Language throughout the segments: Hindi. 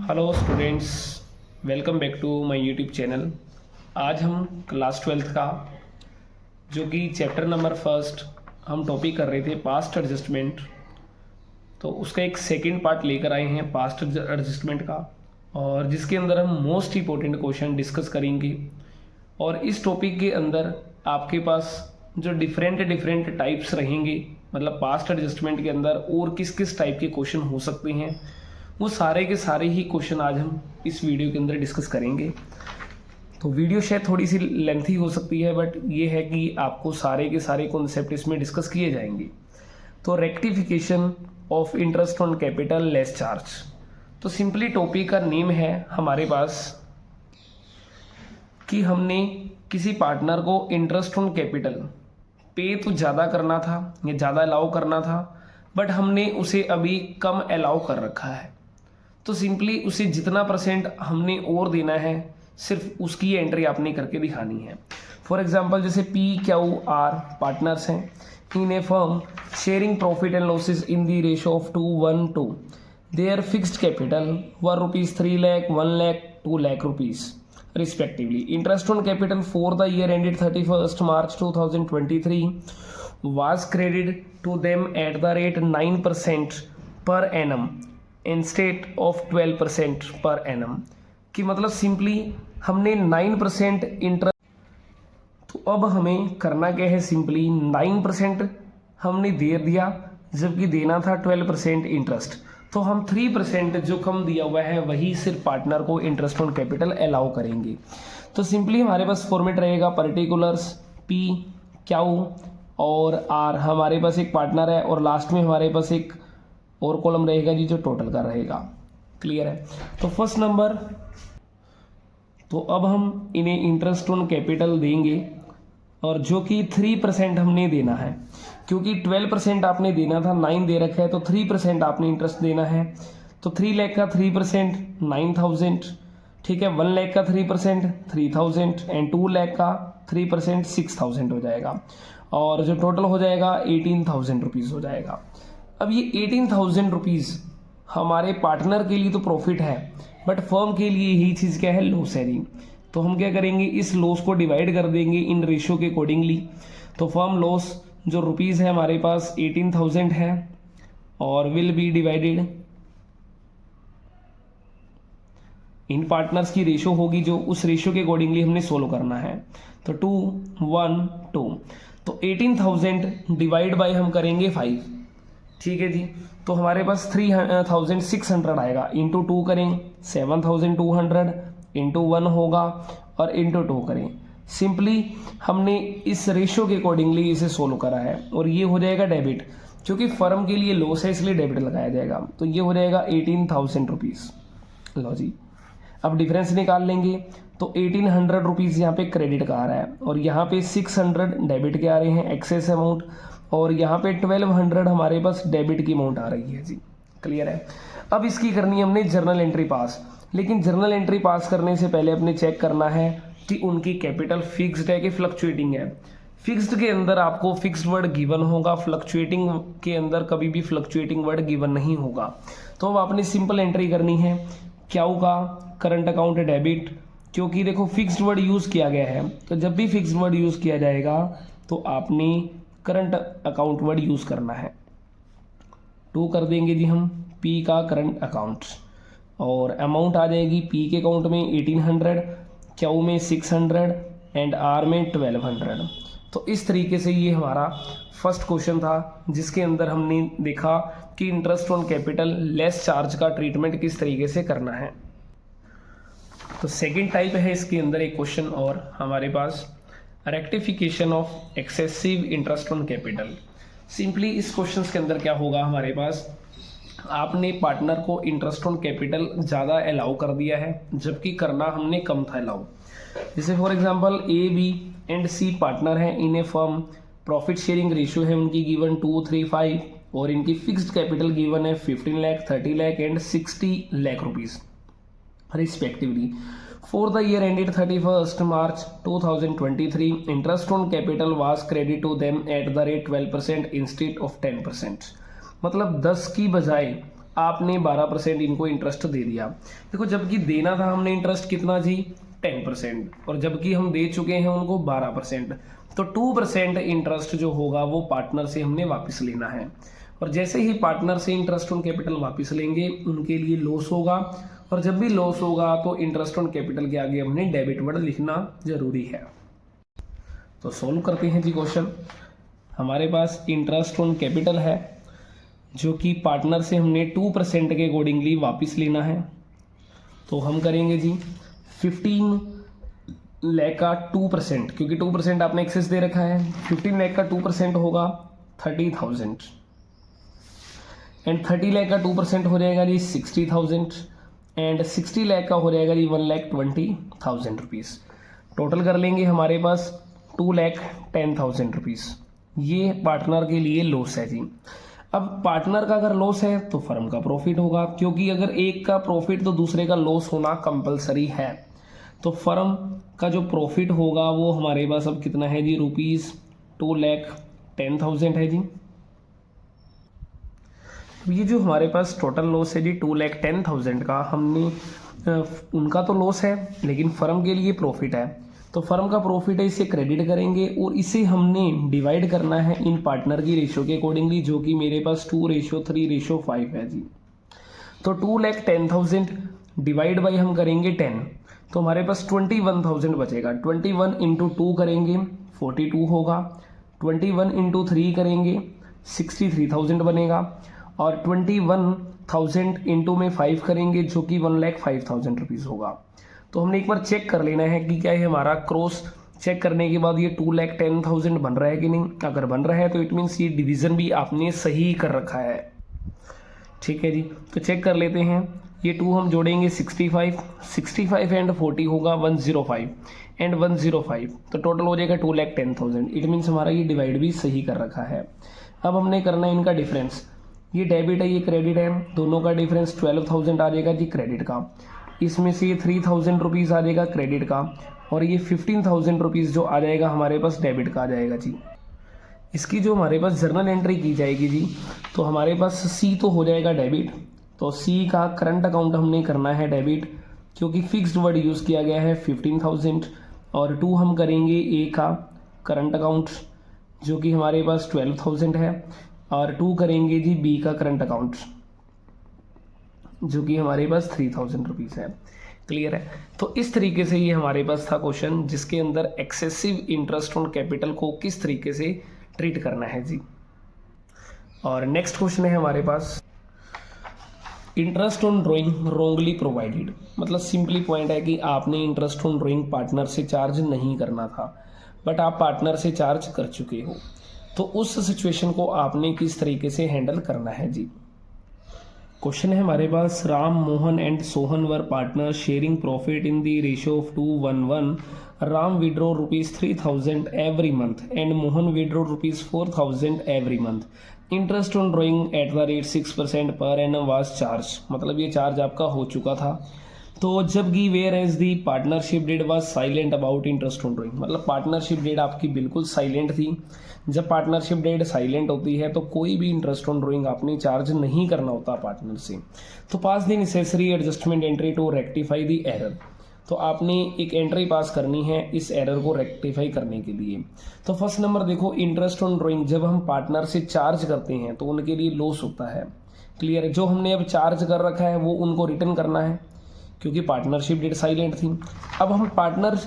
Hello students, welcome back to my YouTube channel. आज हम क्लास 12th का जो कि चैप्टर नंबर फर्स्ट हम टॉपिक कर रहे थे पास्ट एडजस्टमेंट, तो उसका एक सेकंड पार्ट लेकर आए हैं पास्ट एडजस्टमेंट का, और जिसके अंदर हम मोस्ट इम्पोर्टेंट क्वेश्चन डिस्कस करेंगे। और इस टॉपिक के अंदर आपके पास जो डिफरेंट टाइप्स रहेंगे, मतलब पास्ट एडजस्टमेंट के अंदर और किस किस टाइप के क्वेश्चन हो सकते हैं, वो सारे के सारे ही क्वेश्चन आज हम इस वीडियो के अंदर डिस्कस करेंगे। तो वीडियो शायद थोड़ी सी लेंथी हो सकती है, बट ये है कि आपको सारे के सारे कॉन्सेप्ट इसमें डिस्कस किए जाएंगे। तो rectification of interest on capital less charge, तो सिंपली टॉपिक का नेम है हमारे पास कि हमने किसी पार्टनर को इंटरेस्ट ऑन कैपिटल पे तो ज़्यादा करना था या ज़्यादा अलाउ करना था, बट हमने उसे अभी कम अलाउ कर रखा है। तो सिंपली उसे जितना परसेंट हमने और देना है, सिर्फ उसकी एंट्री आपने करके दिखानी है। फॉर एग्जांपल जैसे पी क्यू आर पार्टनर्स हैं in a firm sharing profit and losses in the ratio of 2:1 there fixed capital were ₹3 lakh 1 lakh 2 lakh rupees respectively. Interest on capital for the year ended 31st March 2023 was credited to them at the rate 9% per annum instead of 12% per annum, कि मतलब सिंपली हमने 9% इंटरेस्ट, तो अब हमें करना क्या है, सिंपली 9% हमने दे दिया जबकि देना था 12% इंटरेस्ट। तो हम 3% जो कम दिया हुआ है वही सिर्फ पार्टनर को इंटरेस्ट ऑन कैपिटल अलाउ करेंगे। तो सिंपली हमारे पास फॉर्मेट रहेगा पर्टिकुलर्स पी क्यू और आर, हमारे पास एक पार्टनर है और लास्ट में हमारे पास एक और कॉलम रहेगा जी जो टोटल का रहेगा। क्लियर है। तो फर्स्ट नंबर, तो अब हम इन्हें इंटरेस्ट ऑन कैपिटल देंगे और जो कि 3% हमने देना है, क्योंकि 12% आपने देना था, 9 दे रखा है तो 3% आपने इंटरेस्ट देना है। तो 3 लाख का 3% 9,000, ठीक है। 1 लाख का 3% 3,000 एंड 2 लाख का 3% 6,000 हो जाएगा, और जो टोटल हो जाएगा 18,000 रुपीज़ हो जाएगा। अब ये 18,000 रुपीज़ हमारे पार्टनर के लिए तो प्रॉफिट है, बट फर्म के लिए यही चीज़ क्या है, लॉस है। तो हम क्या करेंगे, इस लॉस को डिवाइड कर देंगे इन रेशियो के अकॉर्डिंगली। तो फर्म लॉस जो रुपीज़ है हमारे पास 18,000 है और will be divided in partners की रेशियो होगी जो उस रेशियो के अकॉर्डिंगली हमने सोल्व करना है। तो 2:1:2, तो 18,000 डिवाइड बाय हम करेंगे 5, ठीक है जी। तो हमारे पास 3,600 आएगा, इंटू 2 करें 7,200, इंटू 1 होगा और इंटू 2 करें। सिंपली हमने इस रेशियो के अकॉर्डिंगली इसे सोल्व करा है और ये हो जाएगा डेबिट, क्योंकि फर्म के लिए लॉस है इसलिए डेबिट लगाया जाएगा। तो ये हो जाएगा 18,000 रुपीज़। लो जी, अब डिफरेंस निकाल लेंगे। तो 1,800 रुपीज़ यहाँ पे क्रेडिट का आ रहा है और यहाँ पे 600 डेबिट के आ रहे हैं एक्सेस अमाउंट, और यहाँ पे 1,200 हमारे पास डेबिट की अमाउंट आ रही है जी। क्लियर है। अब इसकी करनी है हमने जर्नल एंट्री पास, लेकिन जर्नल एंट्री पास करने से पहले अपने चेक करना है कि उनकी कैपिटल फिक्स्ड है कि फ्लक्चुएटिंग है। फिक्स्ड के अंदर आपको फिक्स्ड वर्ड गिवन होगा, फ्लक्चुएटिंग के अंदर कभी भी फ्लक्चुएटिंग वर्ड गिवन नहीं होगा। तो अब आपने सिंपल एंट्री करनी है क्यू का करंट अकाउंट डेबिट, क्योंकि देखो फिक्स्ड वर्ड यूज़ किया गया है, तो जब भी फिक्स्ड वर्ड यूज़ किया जाएगा तो आपने करंट अकाउंट वर्ड यूज़ करना है। 2 कर देंगे जी हम पी का करंट अकाउंट, और अमाउंट आ जाएगी पी के अकाउंट में 1,800, क्यू में 600 एंड आर में 1,200। तो इस तरीके से ये हमारा फर्स्ट क्वेश्चन था, जिसके अंदर हमने देखा कि interest on capital less charge का ट्रीटमेंट किस तरीके से करना है। तो सेकेंड टाइप है इसके अंदर एक क्वेश्चन और हमारे पास, rectification of excessive interest on capital. Simply इस क्वेश्चन के अंदर क्या होगा, हमारे पास आपने पार्टनर को इंटरेस्ट ऑन कैपिटल ज़्यादा अलाउ कर दिया है जबकि करना हमने कम था अलाउ। जैसे for example a b and c partner हैं in a firm, profit sharing ratio है उनकी गिवन 2:3:5 और इनकी फिक्स्ड कैपिटल गिवन है 15 lakh 30 lakh and 60 lakh rupees respectively. For the year ended 31st March 2023, interest on capital was credited to them at the rate 12% instead of 10%। मतलब 10 की बजाय आपने 12% इनको इंटरेस्ट दे दिया। देखो जबकि देना था हमने इंटरेस्ट कितना जी 10%, और जबकि हम दे चुके हैं उनको 12%, तो 2% इंटरेस्ट जो होगा वो पार्टनर से हमने वापस लेना है। और जैसे ही पार्टनर से इंटरेस्ट ऑन कैपिटल वापस लेंगे उनके लिए लॉस होगा, और जब भी लॉस होगा तो इंटरेस्ट ऑन कैपिटल के आगे हमने डेबिट वर्ड लिखना जरूरी है। तो सॉल्व करते हैं जी क्वेश्चन। हमारे पास इंटरेस्ट ऑन कैपिटल है जो कि पार्टनर से हमने 2% के अकॉर्डिंगली वापस लेना है। तो हम करेंगे जी 15 लाख का 2%, क्योंकि 2% आपने एक्सेस दे रखा है। 15 लाख का 2% होगा 30,000, एंड 30 लाख का 2% हो जाएगा जी 60,000, एंड 60 लाख का हो जाएगा जी 1,20,000 रुपीज़। टोटल कर लेंगे हमारे पास 2,10,000 रुपीज़। ये पार्टनर के लिए लॉस है जी। अब पार्टनर का अगर लॉस है तो फर्म का प्रॉफिट होगा, क्योंकि अगर एक का प्रॉफिट तो दूसरे का लॉस होना कंपलसरी है। तो फर्म का जो प्रॉफिट होगा वो हमारे पास अब कितना है जी ₹2,10,000 है जी। ये जो हमारे पास टोटल लॉस है जी 2,10,000 का, हमने उनका तो लॉस है लेकिन फर्म के लिए प्रॉफिट है, तो फर्म का प्रॉफिट है इसे क्रेडिट करेंगे और इसे हमने डिवाइड करना है इन पार्टनर की रेशियो के अकॉर्डिंगली, जो कि मेरे पास 2:3:5 है जी। तो 2,10,000 डिवाइड बाई हम करेंगे 10, तो हमारे पास 21,000 बचेगा। 21 इंटू 2 करेंगे 42 होगा, 21 इंटू 3 करेंगे 63,000 बनेगा, और 21,000 इंटू में 5 करेंगे जो कि 1,05,000 रुपीज़ होगा। तो हमने एक बार चेक कर लेना है कि क्या ये हमारा क्रॉस चेक करने के बाद ये 2,10,000 बन रहा है कि नहीं। अगर बन रहा है तो इट मीन्स ये डिवीज़न भी आपने सही कर रखा है। ठीक है जी, तो चेक कर लेते हैं। ये 2 हम जोड़ेंगे 65 एंड 40 होगा 105 एंड 105, तो टोटल हो जाएगा 2,10,000। इट मीन्स हमारा ये डिवाइड भी सही कर रखा है। अब हमने करना है इनका डिफरेंस। ये डेबिट है ये क्रेडिट है, दोनों का डिफरेंस 12,000 आ जाएगा जी क्रेडिट का। इसमें से ये 3,000 रुपीज़ आ जाएगा क्रेडिट का, और ये 15,000 रुपीज़ जो आ जाएगा हमारे पास डेबिट का आ जाएगा जी। इसकी जो हमारे पास जर्नल एंट्री की जाएगी जी, तो हमारे पास सी तो हो जाएगा डेबिट, तो सी का करंट अकाउंट हमने करना है डेबिट, क्योंकि फिक्स्ड वर्ड यूज़ किया गया है 15,000, और 2 हम करेंगे ए का करंट अकाउंट जो कि हमारे पास 12,000 है, और 2 करेंगे जी बी का करंट अकाउंट जो कि हमारे पास 3,000 रुपीज़ है। क्लियर है। तो इस तरीके से ये हमारे पास था क्वेश्चन, जिसके अंदर एक्सेसिव इंटरेस्ट ऑन कैपिटल को किस तरीके से ट्रीट करना है जी। और नेक्स्ट क्वेश्चन है हमारे पास interest on drawing wrongly provided. मतलब सिंपली पॉइंट है कि आपने इंटरेस्ट ऑन ड्राइंग पार्टनर से चार्ज नहीं करना था, बट आप पार्टनर से चार्ज कर चुके हो, तो उस सिचुएशन को आपने किस तरीके से हैंडल करना है जी। क्वेश्चन है हमारे पास Ram Mohan and Sohan were partner sharing profit in the ratio of 2:1:1। Ram withdraw ₹3,000 every month and Mohan withdraw ₹4,000 every month. Interest on drawing at the rate 6% per annum was charge. मतलब ये चार्ज आपका हो चुका था। तो जबकि where as the partnership deed was silent about interest on drawing. मतलब पार्टनरशिप डेट आपकी बिल्कुल साइलेंट थी। जब पार्टनरशिप डेट साइलेंट होती है तो कोई भी इंटरेस्ट ऑन ड्राइंग आपने चार्ज नहीं करना होता पार्टनर से। तो pass the necessary adjustment entry to rectify the error. तो आपने एक एंट्री पास करनी है इस एरर को रेक्टिफाई करने के लिए। तो फर्स्ट नंबर देखो, इंटरेस्ट ऑन ड्राइंग जब हम पार्टनर से चार्ज करते हैं तो उनके लिए लॉस होता है। क्लियर है। जो हमने अब चार्ज कर रखा है वो उनको रिटर्न करना है क्योंकि पार्टनरशिप डेट साइलेंट थी। अब हम पार्टनर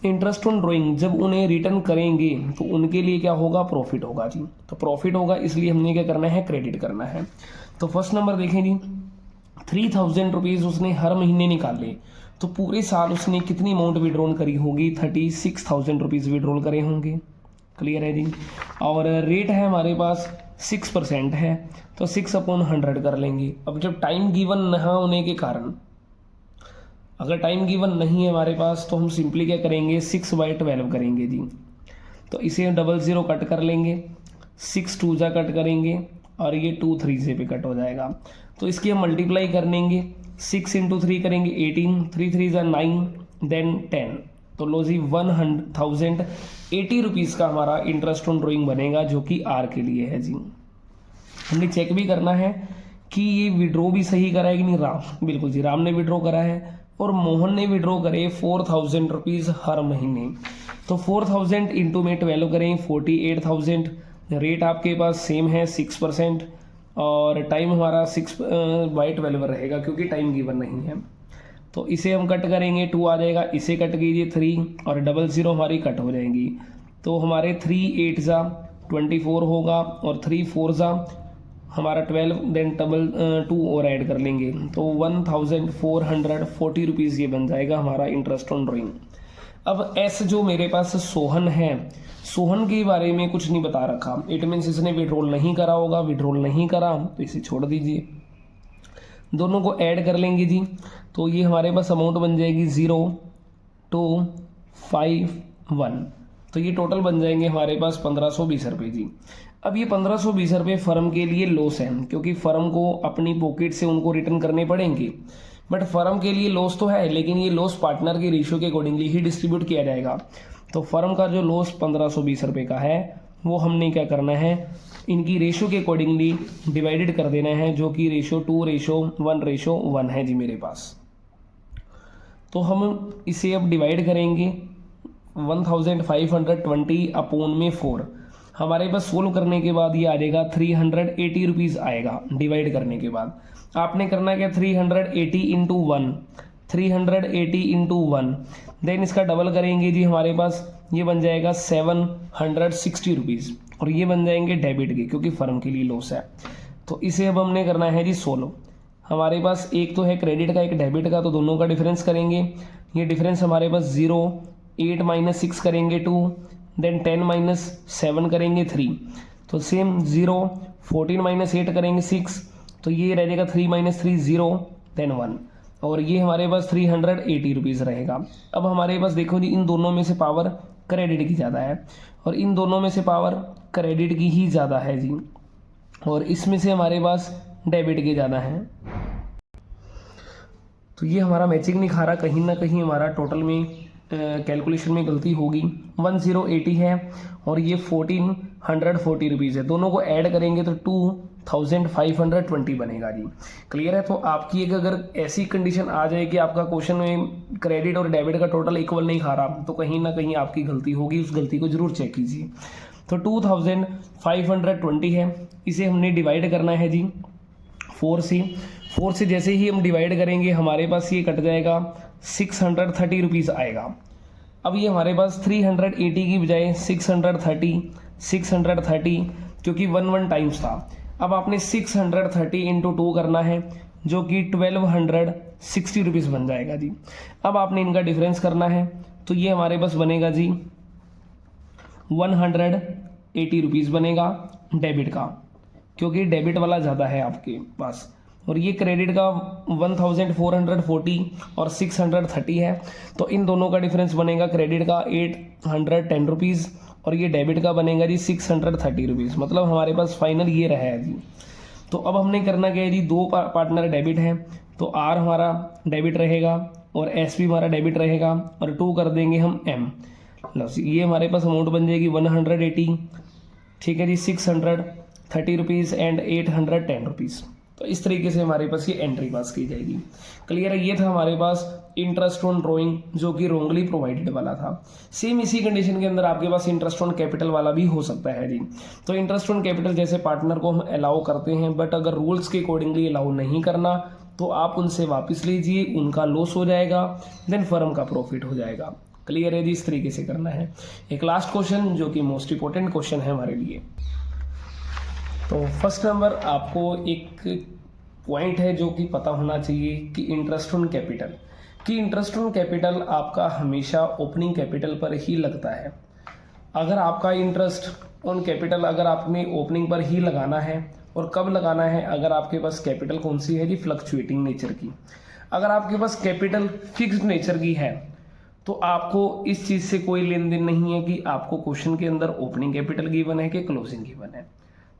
इंटरेस्ट ऑन ड्राइंग जब उन्हें रिटर्न करेंगे तो उनके लिए क्या होगा, प्रॉफिट होगा जी। तो प्रॉफिट होगा, इसलिए हमने क्या करना है, क्रेडिट करना है। तो फर्स्ट नंबर देखें जी, 3,000 रुपीज़ उसने हर महीने निकाले, तो पूरे साल उसने कितनी अमाउंट विड्रॉल करी होगी, 36,000 रुपीज़ विड्रॉल करे होंगे। क्लियर है जी। और रेट है हमारे पास 6% है, तो 6/100 कर लेंगे। अब जब टाइम गिवन ना होने के कारण, अगर टाइम गिवन नहीं है हमारे पास, तो हम सिंपली क्या करेंगे, 6/12 करेंगे जी। तो इसे 00 कट कर लेंगे, 6 2 जा कट करेंगे और ये 2 3 से पे कट हो जाएगा। तो इसकी हम मल्टीप्लाई कर लेंगे, 6 × 3 करेंगे 18, 3 3 जा 9, देन 10। तो लो जी 1,080 रुपीज़ का हमारा इंटरेस्ट ऑन ड्राइंग बनेगा, जो कि आर के लिए है जी। हमने चेक भी करना है कि ये विड्रॉ भी सही करा है कि नहीं। राम, बिल्कुल जी, राम ने विड्रॉ करा है और मोहन ने विड्रॉ करे 4000 रुपीज़ हर महीने। तो 4000 इंटू में 12 करें 48,000। रेट आपके पास सेम है 6%, और टाइम हमारा 6/12 रहेगा क्योंकि टाइम गिवन नहीं है। तो इसे हम कट करेंगे, 2 आ जाएगा, इसे कट कीजिए 3 और 00 हमारी कट हो जाएंगी। तो हमारे 3 8 जा 24 होगा और 3 4 जा हमारा 12, देन 2 और ऐड कर लेंगे तो 1440 रुपीज़ ये बन जाएगा हमारा इंटरेस्ट ऑन ड्राइंग। अब एस जो मेरे पास सोहन है, सोहन के बारे में कुछ नहीं बता रखा, इट मीन्स इसने विड्रॉल नहीं करा होगा। विड्रॉल नहीं करा तो इसे छोड़ दीजिए, दोनों को ऐड कर लेंगे जी। तो ये हमारे पास अमाउंट बन जाएगी 0251। तो ये टोटल बन जाएंगे हमारे पास 1520 रुपये जी। अब ये 1520 रुपये फर्म के लिए लॉस है क्योंकि फर्म को अपनी पॉकेट से उनको रिटर्न करने पड़ेंगे। बट फर्म के लिए लॉस तो है, लेकिन ये लॉस पार्टनर के रेशियो के अकॉर्डिंगली ही डिस्ट्रीब्यूट किया जाएगा। तो फर्म का जो लॉस 1520 रुपये का है वो हमने क्या करना है, इनकी रेशियो के अकॉर्डिंगली डिवाइडेड कर देना है, जो कि रेशियो 2:1:1 है जी मेरे पास। तो हम इसे अब डिवाइड करेंगे 1520 अपॉन में 4। हमारे पास सोल्व करने के बाद ये आ जाएगा 380 रुपीज़ आएगा डिवाइड करने के बाद। आपने करना क्या, 380 इंटू 1, 380 इंटू 1, देन इसका डबल करेंगे जी, हमारे पास ये बन जाएगा 760 रुपीज़ और ये बन जाएंगे डेबिट के क्योंकि फर्म के लिए लॉस है। तो इसे अब हमने करना है जी सोल्व। हमारे पास एक तो है क्रेडिट का एक डेबिट का, तो दोनों का डिफरेंस करेंगे। ये डिफरेंस हमारे पास 0, 8 - 6 करेंगे 2, देन 10 - 7 करेंगे 3, तो सेम 0, 14 - 8 करेंगे 6, तो ये रह जाएगा 3 - 3 0, देन 1, और ये हमारे पास 380 रुपीज़ रहेगा। अब हमारे पास देखो जी, इन दोनों में से पावर क्रेडिट की ज़्यादा है और इन दोनों में से पावर क्रेडिट की ही ज़्यादा है जी, और इसमें से हमारे पास डेबिट की ज़्यादा है। तो ये हमारा मैचिंग नहीं खा रहा, कहीं ना कहीं हमारा टोटल में कैलकुलेशन में गलती होगी। 1080 है और ये 1440 रुपीज़ है, दोनों को ऐड करेंगे तो 2520 बनेगा जी। क्लियर है। तो आपकी एक अगर ऐसी कंडीशन आ जाए कि आपका क्वेश्चन में क्रेडिट और डेबिट का टोटल इक्वल नहीं खा रहा, तो कहीं ना कहीं आपकी गलती होगी, उस गलती को जरूर चेक कीजिए। तो 2520 है, इसे हमने डिवाइड करना है जी 4 से जैसे ही हम डिवाइड करेंगे हमारे पास ये कट जाएगा 630 रुपीज़ आएगा। अब ये हमारे पास 380 की बजाय 630 क्योंकि 1 टाइम्स था। अब आपने 630 इंटू 2 करना है जो कि 1260 रुपीज़ बन जाएगा जी। अब आपने इनका डिफरेंस करना है, तो ये हमारे पास बनेगा जी 180 रुपीज़ बनेगा डेबिट का, क्योंकि डेबिट वाला ज़्यादा है आपके पास, और ये क्रेडिट का 1440 और 630 है। तो इन दोनों का डिफरेंस बनेगा क्रेडिट का 810 रुपीज़ और ये डेबिट का बनेगा जी 630 रुपीज़। मतलब हमारे पास फाइनल ये रहा है जी। तो अब हमने करना क्या है जी, दो पार्टनर डेबिट है, तो आर हमारा डेबिट रहेगा और एस भी हमारा डेबिट रहेगा और 2 कर देंगे हम एम। ये हमारे पास अमाउंट बन जाएगी 180, ठीक है जी, 630 रुपीज़ एंड 810 रुपीज़। तो इस तरीके से हमारे पास ये एंट्री पास की जाएगी। क्लियर है। ये था हमारे पास इंटरेस्ट ऑन ड्राइंग जो कि रोंगली प्रोवाइडेड वाला था। सेम इसी कंडीशन के अंदर आपके पास इंटरेस्ट ऑन कैपिटल वाला भी हो सकता है जी। तो इंटरेस्ट ऑन कैपिटल जैसे पार्टनर को हम अलाउ करते हैं, बट अगर रूल्स के अकॉर्डिंगली अलाउ नहीं करना तो आप उनसे वापस लीजिए, उनका लॉस हो जाएगा, देन फर्म का प्रॉफिट हो जाएगा। क्लियर है जी, इस तरीके से करना है। एक लास्ट क्वेश्चन जो कि मोस्ट इंपॉर्टेंट क्वेश्चन है हमारे लिए। तो फर्स्ट नंबर आपको एक पॉइंट है जो कि पता होना चाहिए कि इंटरेस्ट ऑन कैपिटल आपका हमेशा ओपनिंग कैपिटल पर ही लगता है। अगर आपका इंटरेस्ट ऑन कैपिटल अगर आपने ओपनिंग पर ही लगाना है, और कब लगाना है, अगर आपके पास कैपिटल कौन सी है जी, फ्लक्चुएटिंग नेचर की। अगर आपके पास कैपिटल फिक्स्ड नेचर की है तो आपको इस चीज़ से कोई लेन देन नहीं है कि आपको क्वेश्चन के अंदर ओपनिंग कैपिटल गिवन है कि क्लोजिंग गिवन है।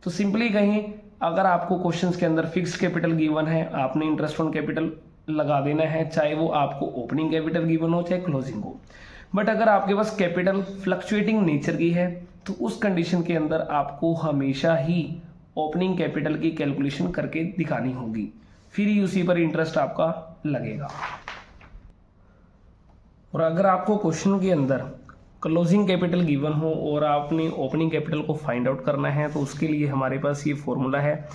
तो सिंपली कहीं अगर आपको क्वेश्चंस के अंदर फिक्स्ड कैपिटल गिवन है, आपने इंटरेस्ट ऑन कैपिटल लगा देना है, चाहे वो आपको ओपनिंग कैपिटल गिवन हो चाहे क्लोजिंग हो। बट अगर आपके पास कैपिटल फ्लक्चुएटिंग नेचर की है तो उस कंडीशन के अंदर आपको हमेशा ही ओपनिंग कैपिटल की कैलकुलेशन करके दिखानी होगी, फिर ही उसी पर इंटरेस्ट आपका लगेगा। और अगर आपको क्वेश्चन के अंदर क्लोजिंग कैपिटल गिवन हो और आपने ओपनिंग कैपिटल को फाइंड आउट करना है, तो उसके लिए हमारे पास ये फॉर्मूला है।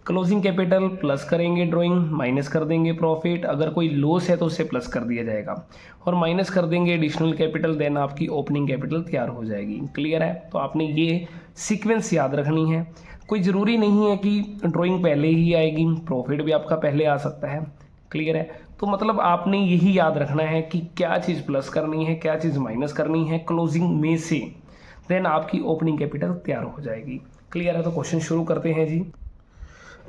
क्लोजिंग कैपिटल प्लस करेंगे ड्राइंग, माइनस कर देंगे प्रॉफिट, अगर कोई लॉस है तो उसे प्लस कर दिया जाएगा, और माइनस कर देंगे एडिशनल कैपिटल, देन आपकी ओपनिंग कैपिटल तैयार हो जाएगी। क्लियर है? तो आपने ये सीक्वेंस याद रखनी है। कोई ज़रूरी नहीं है कि ड्राइंग पहले ही आएगी, प्रॉफिट भी आपका पहले आ सकता है। क्लियर है? तो मतलब आपने यही याद रखना है कि क्या चीज़ प्लस करनी है, क्या चीज़ माइनस करनी है क्लोजिंग में से, देन आपकी ओपनिंग कैपिटल तैयार हो जाएगी। क्लियर है? तो क्वेश्चन शुरू करते हैं जी।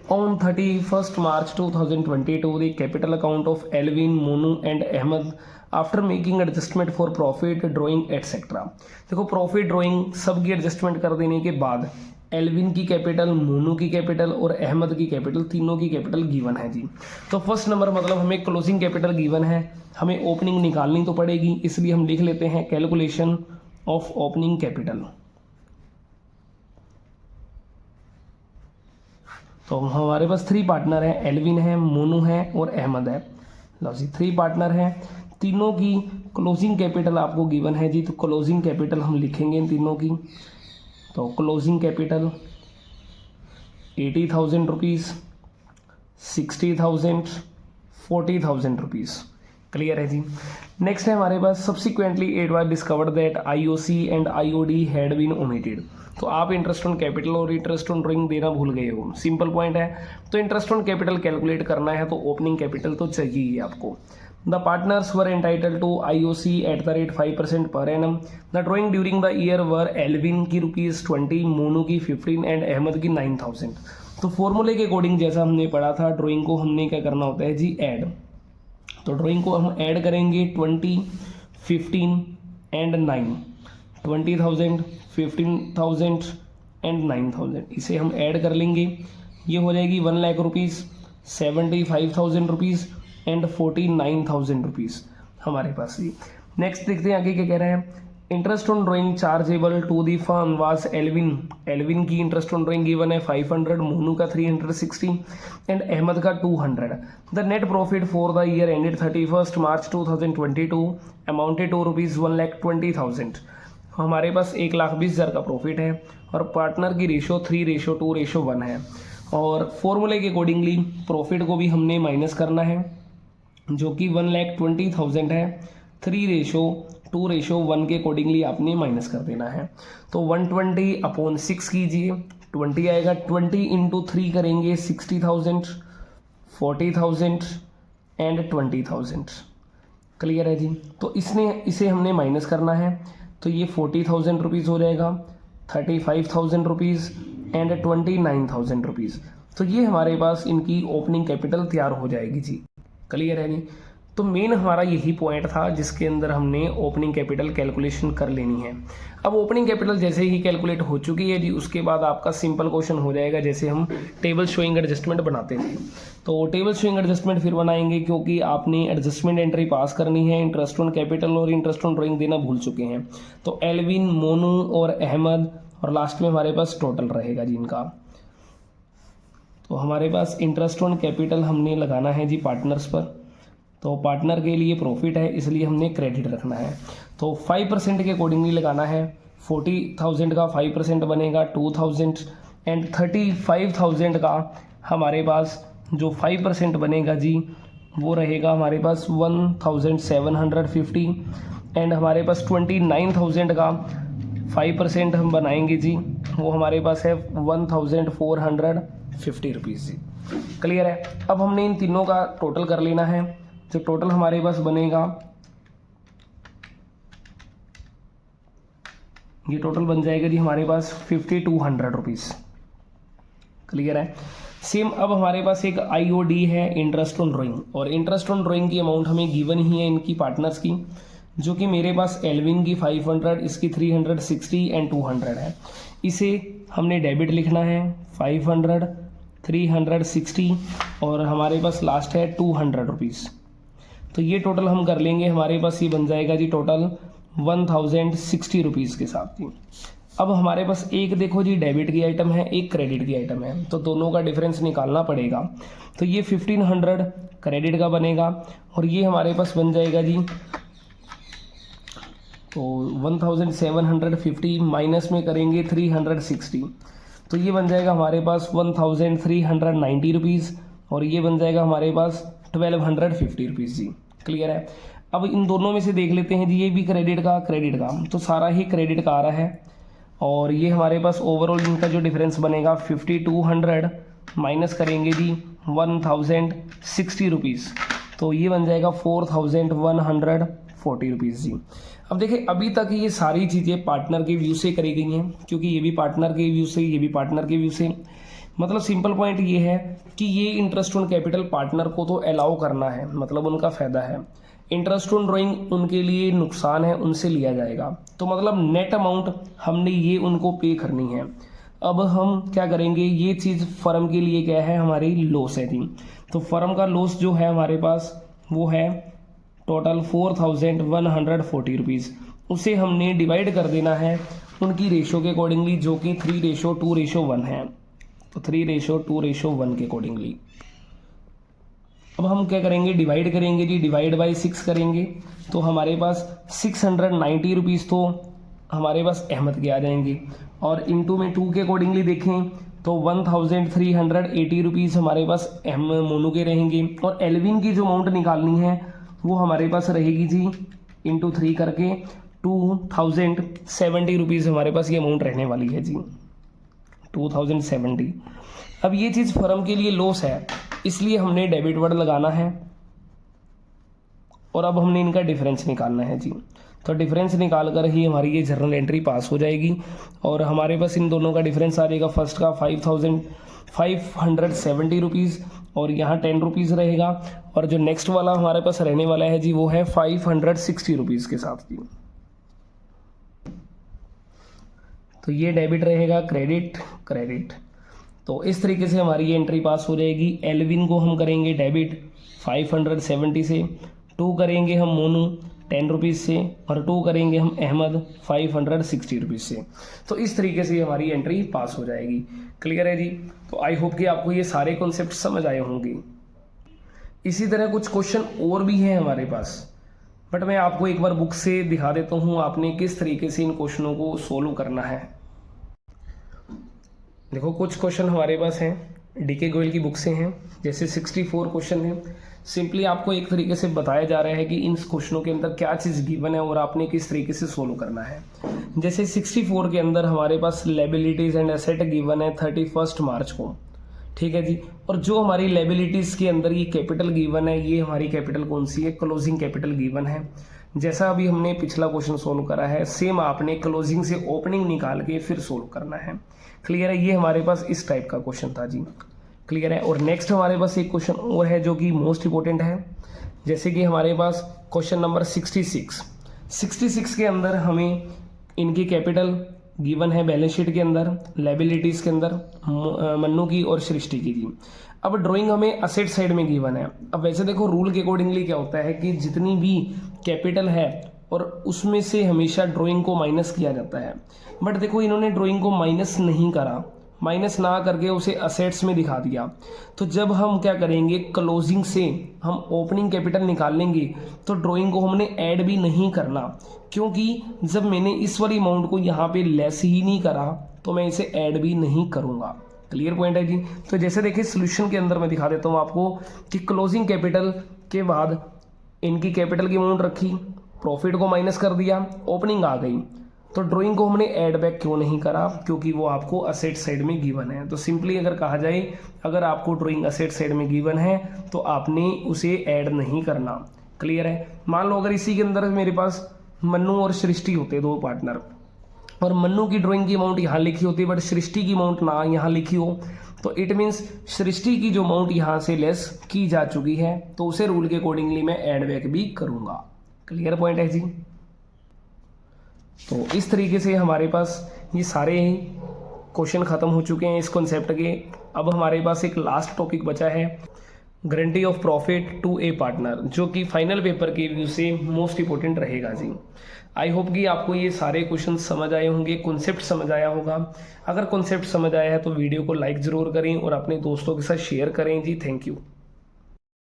On 31st March 2022, the capital account of Alvin, Monu and Ahmed after making adjustment for profit drawing etc. देखो प्रॉफिट ड्राइंग सबकी एडजस्टमेंट कर देने के बाद एल्विन की कैपिटल, मोनू की कैपिटल और अहमद की कैपिटल, तीनों की कैपिटल गिवन है जी। तो फर्स्ट नंबर मतलब हमें क्लोजिंग कैपिटल गिवन है, हमें ओपनिंग निकालनी तो पड़ेगी, इसलिए हम लिख लेते हैं कैलकुलेशन ऑफ ओपनिंग कैपिटल। तो हमारे पास 3 पार्टनर हैं, एल्विन है, मोनू है और अहमद है। लो जी 3 पार्टनर हैं, तीनों की क्लोजिंग कैपिटल आपको गिवन है जी। तो क्लोजिंग कैपिटल हम लिखेंगे इन तीनों की। तो closing capital 80,000 rupees, 60,000, 40,000 rupees. Clear है जी। नेक्स्ट है हमारे पास subsequently it was discovered that IOC and IOD had been omitted. तो आप इंटरेस्ट ऑन कैपिटल और इंटरेस्ट ऑन ड्राइंग देना भूल गए हो, सिंपल पॉइंट है। तो इंटरेस्ट ऑन कैपिटल कैलकुलेट करना है तो ओपनिंग कैपिटल तो चाहिए ही आपको। The partners were entitle to IOC at the rate 5% per annum. The drawing during the year were Alvin की ₹20, मोनू की 15 एंड अहमद की 9,000। तो फॉर्मूले के अकॉर्डिंग जैसा हमने पढ़ा था, ड्राइंग को हमने क्या करना होता है जी, ऐड। तो ड्राइंग को हम ऐड करेंगे 20, 15 एंड 9, 20,000, 15,000 एंड 9,000, इसे हम ऐड कर लेंगे। ये हो जाएगी 1 lakh rupees, 75,000 rupees and 49,000 rupees हमारे पास ही। नेक्स्ट देखते हैं आगे क्या कह रहा है। Interest on drawing chargeable to the firm was Alvin. Alvin की इंटरेस्ट ऑन ड्राइंग गिवन है 500, मोनू का 360 एंड अहमद का 200। The net profit for the year ended 31st March 2022 amounted to ₹1,20,000। हमारे पास 1,20,000 का प्रॉफिट है और पार्टनर की रेशो 3:2:1 है। और फॉर्मूले के अकॉर्डिंगली प्रॉफिट को भी हमने माइनस करना है, जो कि 1,20,000 है। 3:2:1 के अकॉर्डिंगली आपने माइनस कर देना है। तो 120/6 कीजिए, 20 आएगा। 20 × 3 करेंगे 60,000, 40,000 एंड 20,000। क्लियर है जी। तो इसे हमने माइनस करना है, तो ये 40,000 रुपीज़ हो जाएगा, 35,000 रुपीज़ एंड 29,000 रुपीज़। तो ये हमारे पास इनकी ओपनिंग कैपिटल तैयार हो जाएगी जी। क्लियर है जी। तो मेन हमारा यही पॉइंट था जिसके अंदर हमने ओपनिंग कैपिटल कैलकुलेशन कर लेनी है। अब ओपनिंग कैपिटल जैसे ही कैलकुलेट हो चुकी है जी, उसके बाद आपका सिंपल क्वेश्चन हो जाएगा, जैसे हम टेबल शोइंग एडजस्टमेंट बनाते थे। तो टेबल शोइंग एडजस्टमेंट फिर बनाएंगे, क्योंकि आपने एडजस्टमेंट एंट्री पास करनी है। इंटरेस्ट ऑन कैपिटल और इंटरेस्ट ऑन ड्राइंग देना भूल चुके हैं। तो एल्विन, मोनू और अहमद, और लास्ट में हमारे पास टोटल रहेगा जी इनका। तो हमारे पास इंटरेस्ट ऑन कैपिटल हमने लगाना है जी पार्टनर्स पर। तो पार्टनर के लिए प्रॉफिट है, इसलिए हमने क्रेडिट रखना है। तो 5% के अकॉर्डिंगली लगाना है। 40,000 का 5% बनेगा 2,000 एंड 35,000 का हमारे पास जो 5% बनेगा जी, वो रहेगा हमारे पास 1,750 एंड हमारे पास 29,000 का 5% हम बनाएंगे जी, वो हमारे पास है 1,450 रुपीज़ जी। क्लियर है। अब हमने इन तीनों का टोटल कर लेना है। जो टोटल हमारे पास बनेगा, ये टोटल बन जाएगा जी हमारे पास 5,200 रुपीज़। क्लियर है। सेम अब हमारे पास एक आईओडी है, इंटरेस्ट ऑन ड्राइंग, और इंटरेस्ट ऑन ड्राइंग की अमाउंट हमें गिवन ही है इनकी पार्टनर्स की, जो कि मेरे पास एल्विन की 500, इसकी 360 एंड 200 है। इसे हमने डेबिट लिखना है, 500, 360 और हमारे पास लास्ट है 200 रुपीज़। तो ये टोटल हम कर लेंगे, हमारे पास ये बन जाएगा जी टोटल 1,060 रुपीज़ के साथ ही। अब हमारे पास एक देखो जी डेबिट की आइटम है, एक क्रेडिट की आइटम है, तो दोनों का डिफरेंस निकालना पड़ेगा। तो ये 1500 क्रेडिट का बनेगा और ये हमारे पास बन जाएगा जी, तो 1750 माइनस में करेंगे 360, तो ये बन जाएगा हमारे पास 1390 रुपीज़ और ये बन जाएगा हमारे पास 1250 रुपीज़ जी। क्लियर है। अब इन दोनों में से देख लेते हैं जी, ये भी क्रेडिट का, तो सारा ही क्रेडिट का आ रहा है और ये हमारे पास ओवरऑल इनका जो डिफरेंस बनेगा 5200 माइनस करेंगे जी 1060 रुपीज़, तो ये बन जाएगा 4140 रुपीज़ जी। अब देखिए अभी तक ये सारी चीज़ें पार्टनर के व्यू से करी गई हैं, क्योंकि ये भी पार्टनर के व्यू से, ये भी पार्टनर के व्यू से। मतलब सिंपल पॉइंट ये है कि ये इंटरेस्ट ऑन कैपिटल पार्टनर को तो अलाउ करना है, मतलब उनका फ़ायदा है। इंटरेस्ट ऑन ड्राइंग उनके लिए नुकसान है, उनसे लिया जाएगा। तो मतलब नेट अमाउंट हमने ये उनको पे करनी है। अब हम क्या करेंगे, ये चीज़ फर्म के लिए क्या है, हमारी लॉस है जी। तो फर्म का लॉस जो है हमारे पास वो है टोटल 4140 रुपीज़। उसे हमने डिवाइड कर देना है उनकी रेशो के अकॉर्डिंगली, जो कि 3:2:1 है। तो 3:2:1 के अकॉर्डिंगली अब हम क्या करेंगे, डिवाइड करेंगे जी, डिवाइड बाई 6 करेंगे। तो हमारे पास 690 रुपीज़ तो हमारे पास अहमद के आ जाएंगे और इंटू में 2 के अकॉर्डिंगली देखें तो 1380 रुपीज़ हमारे पास मोनू के रहेंगे और एल्विन की जो अमाउंट निकालनी है वो हमारे पास रहेगी जी इंटू 3 करके 2070 रुपीज़ हमारे पास ये अमाउंट रहने वाली है जी, 2070। अब ये चीज़ फर्म के लिए लॉस है, इसलिए हमने डेबिट वर्ड लगाना है और अब हमने इनका डिफरेंस निकालना है जी। तो डिफरेंस निकाल कर ही हमारी ये जर्नल एंट्री पास हो जाएगी और हमारे पास इन दोनों का डिफरेंस आ जाएगा। फर्स्ट का 5570 रुपीज़ और यहाँ 10 रुपीज़ रहेगा और जो नेक्स्ट वाला हमारे पास रहने वाला है जी वो है 560 रुपीज़ के साथ जी। तो ये डेबिट रहेगा, क्रेडिट। तो इस तरीके से हमारी ये एंट्री पास हो जाएगी। एल्विन को हम करेंगे डेबिट 570 से, 2 करेंगे हम मोनू 10 रुपीज़ से और 2 करेंगे हम अहमद 560 रुपीज़ से। तो इस तरीके से हमारी एंट्री पास हो जाएगी। क्लियर है जी। तो आई होप कि आपको ये सारे कॉन्सेप्ट समझ आए होंगे। इसी तरह कुछ क्वेश्चन और भी हैं हमारे पास, बट मैं आपको एक बार बुक से दिखा देता हूँ आपने किस तरीके से इन क्वेश्चनों को सोल्व करना है। देखो कुछ क्वेश्चन हमारे पास हैं, डीके गोयल की बुक से हैं, जैसे 64 क्वेश्चन हैं। सिंपली आपको एक तरीके से बताया जा रहा है कि इन क्वेश्चनों के अंदर क्या चीज़ गिवन है और आपने किस तरीके से सोल्व करना है। जैसे 64 के अंदर हमारे पास लायबिलिटीज़ एंड एसेट गिवन है 31 मार्च को, ठीक है जी। और जो हमारी लायबिलिटीज़ के अंदर ये कैपिटल गिवन है, ये हमारी कैपिटल कौन सी है, क्लोजिंग कैपिटल गिवन है। जैसा अभी हमने पिछला क्वेश्चन सोल्व करा है, सेम आपने क्लोजिंग से ओपनिंग निकाल के फिर सोल्व करना है। क्लियर है। ये हमारे पास इस टाइप का क्वेश्चन था जी। क्लियर है। और नेक्स्ट हमारे पास एक क्वेश्चन और है जो कि मोस्ट इंपॉर्टेंट है, जैसे कि हमारे पास क्वेश्चन नंबर 66 के अंदर हमें इनकी कैपिटल गिवन है बैलेंस शीट के अंदर, लायबिलिटीज़ के अंदर मन्नू की और सृष्टि की जी। अब ड्राइंग हमें असेट साइड में गिवन है। अब वैसे देखो रूल के अकॉर्डिंगली क्या होता है कि जितनी भी कैपिटल है और उसमें से हमेशा ड्राइंग को माइनस किया जाता है, बट देखो इन्होंने ड्राइंग को माइनस नहीं करा, माइनस ना करके उसे असेट्स में दिखा दिया। तो जब हम क्या करेंगे, क्लोजिंग से हम ओपनिंग कैपिटल निकाल लेंगे तो ड्राइंग को हमने ऐड भी नहीं करना, क्योंकि जब मैंने इस वाली अमाउंट को यहाँ पे लेस ही नहीं करा तो मैं इसे ऐड भी नहीं करूँगा। क्लियर पॉइंट है जी। तो जैसे देखिए सोल्यूशन के अंदर मैं दिखा देता हूँ आपको कि क्लोजिंग कैपिटल के बाद इनकी कैपिटल की अमाउंट रखी, प्रॉफिट को माइनस कर दिया, ओपनिंग आ गई, तो ड्राइंग को हमने ऐड बैक क्यों नहीं करा, क्योंकि वो आपको असेट साइड में गिवन है। तो सिंपली अगर कहा जाए, अगर आपको ड्राइंग असेट साइड में गिवन है तो आपने उसे ऐड नहीं करना। क्लियर है। मान लो अगर इसी के अंदर मेरे पास मन्नू और सृष्टि होते दो पार्टनर, और मन्नू की ड्राइंग की अमाउंट यहाँ लिखी होती बट सृष्टि की अमाउंट ना यहाँ लिखी हो, तो इट मीन्स सृष्टि की जो अमाउंट यहाँ से लेस की जा चुकी है तो उसे रूल के अकॉर्डिंगली मैं ऐड बैक भी करूँगा। क्लियर पॉइंट है जी। तो इस तरीके से हमारे पास ये सारे ही क्वेश्चन ख़त्म हो चुके हैं इस कॉन्सेप्ट के। अब हमारे पास एक लास्ट टॉपिक बचा है guarantee of profit to a partner, जो कि फाइनल पेपर के व्यू से मोस्ट इंपॉर्टेंट रहेगा जी। आई होप कि आपको ये सारे क्वेश्चन समझ आए होंगे, कॉन्सेप्ट समझ आया होगा। अगर कॉन्सेप्ट समझ आया है तो वीडियो को लाइक ज़रूर करें और अपने दोस्तों के साथ शेयर करें जी। Thank you.